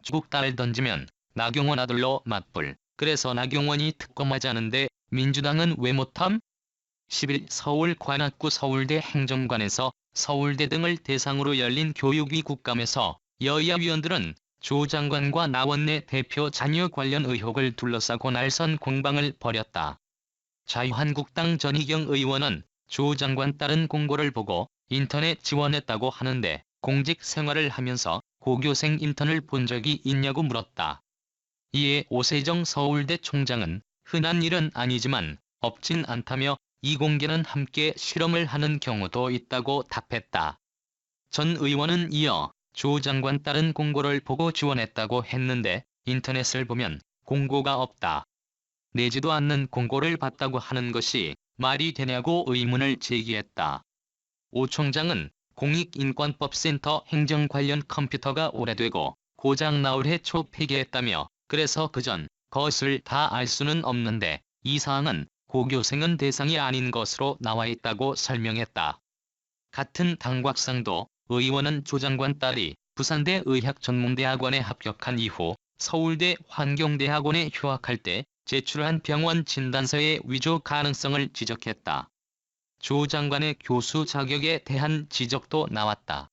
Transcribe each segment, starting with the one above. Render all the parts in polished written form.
주국 딸을 던지면 나경원 아들로 맞불. 그래서 나경원이 특검하자는데 민주당은 왜 못함? 10일 서울 관악구 서울대 행정관에서 서울대 등을 대상으로 열린 교육위 국감에서 여야 위원들은 조 장관과 나원내 대표 자녀 관련 의혹을 둘러싸고 날선 공방을 벌였다. 자유한국당 전희경 의원은 조 장관 딸은 공고를 보고 인턴에 지원했다고 하는데 공직 생활을 하면서 고교생 인턴을 본 적이 있냐고 물었다. 이에 오세정 서울대 총장은 흔한 일은 아니지만 없진 않다며 이 공개는 함께 실험을 하는 경우도 있다고 답했다. 전 의원은 이어 조 장관 딸은 공고를 보고 지원했다고 했는데 인터넷을 보면 공고가 없다. 내지도 않는 공고를 봤다고 하는 것이 말이 되냐고 의문을 제기했다. 오 총장은 공익인권법센터 행정 관련 컴퓨터가 오래되고 고장 나올 해 초 폐기했다며 그래서 그전 것을 다 알 수는 없는데 이 사항은 고교생은 대상이 아닌 것으로 나와 있다고 설명했다. 같은 당곽상도 의원은 조 장관 딸이 부산대 의학전문대학원에 합격한 이후 서울대 환경대학원에 휴학할 때 제출한 병원 진단서의 위조 가능성을 지적했다. 조 장관의 교수 자격에 대한 지적도 나왔다.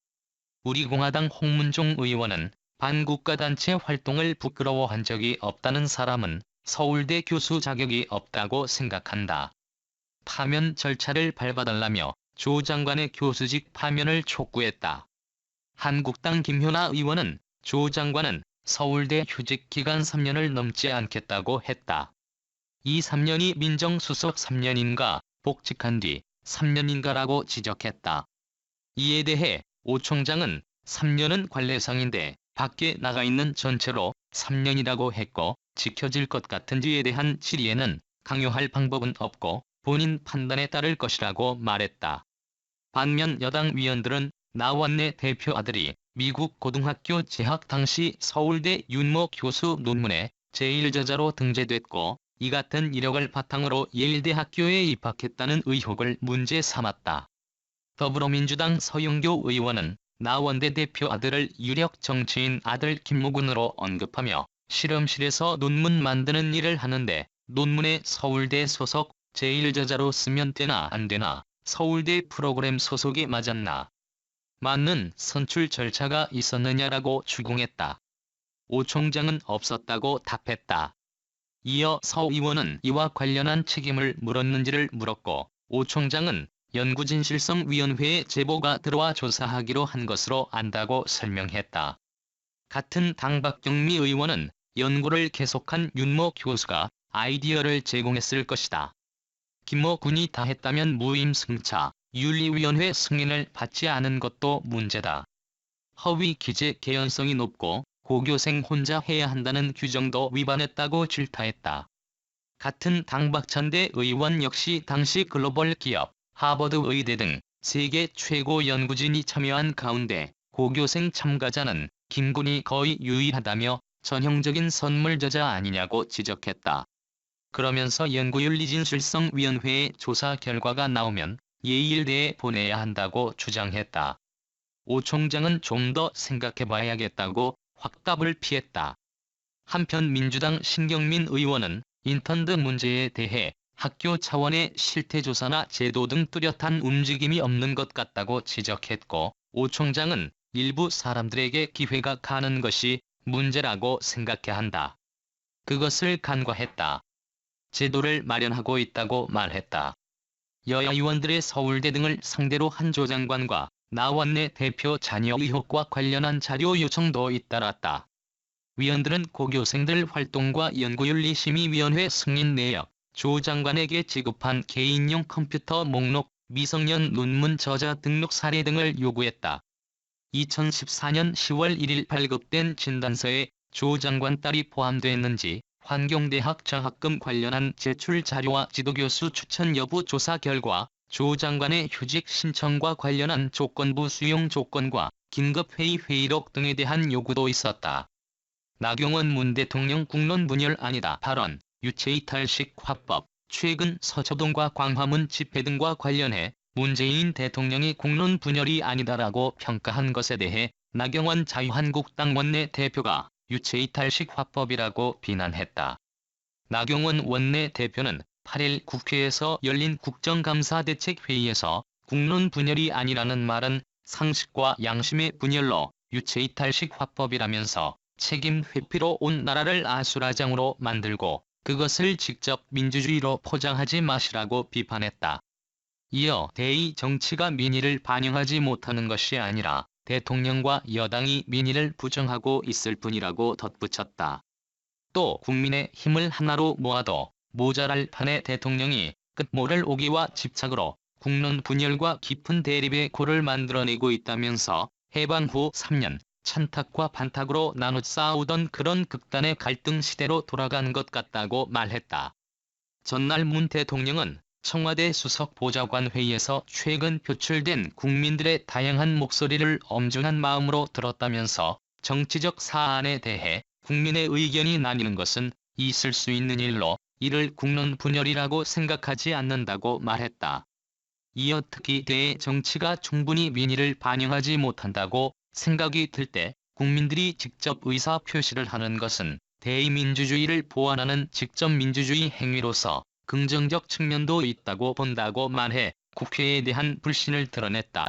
우리공화당 홍문종 의원은 반국가단체 활동을 부끄러워한 적이 없다는 사람은 서울대 교수 자격이 없다고 생각한다. 파면 절차를 밟아달라며 조 장관의 교수직 파면을 촉구했다. 한국당 김효나 의원은 조 장관은 서울대 휴직 기간 3년을 넘지 않겠다고 했다. 이 3년이 민정수석 3년인가 복직한 뒤 3년인가라고 지적했다. 이에 대해 오 총장은 3년은 관례상인데 밖에 나가 있는 전체로 3년이라고 했고 지켜질 것 같은지에 대한 질의에는 강요할 방법은 없고 본인 판단에 따를 것이라고 말했다. 반면 여당 위원들은 나원내 대표 아들이 미국 고등학교 재학 당시 서울대 윤모 교수 논문에 제1저자로 등재됐고 이 같은 이력을 바탕으로 예일대학교에 입학했다는 의혹을 문제 삼았다. 더불어민주당 서영교 의원은 나원대 대표 아들을 유력 정치인 아들 김모군으로 언급하며 실험실에서 논문 만드는 일을 하는데 논문에 서울대 소속 제1저자로 쓰면 되나 안 되나, 서울대 프로그램 소속이 맞았나, 맞는 선출 절차가 있었느냐라고 추궁했다. 오 총장은 없었다고 답했다. 이어 서 의원은 이와 관련한 책임을 물었는지를 물었고 오 총장은 연구진실성위원회에 제보가 들어와 조사하기로 한 것으로 안다고 설명했다. 같은 당 박경미 의원은 연구를 계속한 윤모 교수가 아이디어를 제공했을 것이다. 김모 군이 다 했다면 무임승차, 윤리위원회 승인을 받지 않은 것도 문제다. 허위 기재 개연성이 높고 고교생 혼자 해야 한다는 규정도 위반했다고 질타했다. 같은 당 박찬대 의원 역시 당시 글로벌 기업, 하버드 의대 등 세계 최고 연구진이 참여한 가운데 고교생 참가자는 김 군이 거의 유일하다며 전형적인 선물저자 아니냐고 지적했다. 그러면서 연구윤리진실성위원회의 조사 결과가 나오면 예일대에 보내야 한다고 주장했다. 오 총장은 좀 더 생각해봐야겠다고 확답을 피했다. 한편 민주당 신경민 의원은 인턴 등 문제에 대해 학교 차원의 실태조사나 제도 등 뚜렷한 움직임이 없는 것 같다고 지적했고 오 총장은 일부 사람들에게 기회가 가는 것이 문제라고 생각해야 한다. 그것을 간과했다. 제도를 마련하고 있다고 말했다. 여야 의원들의 서울대 등을 상대로 한 조 장관과 나원내 대표 자녀 의혹과 관련한 자료 요청도 잇따랐다. 위원들은 고교생들 활동과 연구윤리심의위원회 승인 내역, 조 장관에게 지급한 개인용 컴퓨터 목록, 미성년 논문 저자 등록 사례 등을 요구했다. 2014년 10월 1일 발급된 진단서에 조 장관 딸이 포함됐는지 환경대학 장학금 관련한 제출 자료와 지도교수 추천 여부 조사 결과, 조 장관의 휴직 신청과 관련한 조건부 수용 조건과 긴급회의 회의록 등에 대한 요구도 있었다. 나경원 문 대통령 국론 분열 아니다 발언, 유체이탈식 화법, 최근 서초동과 광화문 집회 등과 관련해 문재인 대통령이 국론 분열이 아니다라고 평가한 것에 대해 나경원 자유한국당 원내대표가 유체이탈식 화법이라고 비난했다. 나경원 원내대표는 8일 국회에서 열린 국정감사대책회의에서 국론 분열이 아니라는 말은 상식과 양심의 분열로 유체이탈식 화법이라면서 책임 회피로 온 나라를 아수라장으로 만들고 그것을 직접 민주주의로 포장하지 마시라고 비판했다. 이어 대의 정치가 민의를 반영하지 못하는 것이 아니라 대통령과 여당이 민의를 부정하고 있을 뿐이라고 덧붙였다. 또 국민의 힘을 하나로 모아도 모자랄 판에 대통령이 끝모를 오기와 집착으로 국론 분열과 깊은 대립의 골을 만들어내고 있다면서 해방 후 3년 찬탁과 반탁으로 나눠 싸우던 그런 극단의 갈등 시대로 돌아간 것 같다고 말했다. 전날 문 대통령은 청와대 수석 보좌관 회의에서 최근 표출된 국민들의 다양한 목소리를 엄중한 마음으로 들었다면서 정치적 사안에 대해 국민의 의견이 나뉘는 것은 있을 수 있는 일로 이를 국론 분열이라고 생각하지 않는다고 말했다. 이어 특히 대의 정치가 충분히 민의를 반영하지 못한다고 생각이 들 때 국민들이 직접 의사 표시를 하는 것은 대의민주주의를 보완하는 직접 민주주의 행위로서 긍정적 측면도 있다고 본다고 말해 국회에 대한 불신을 드러냈다.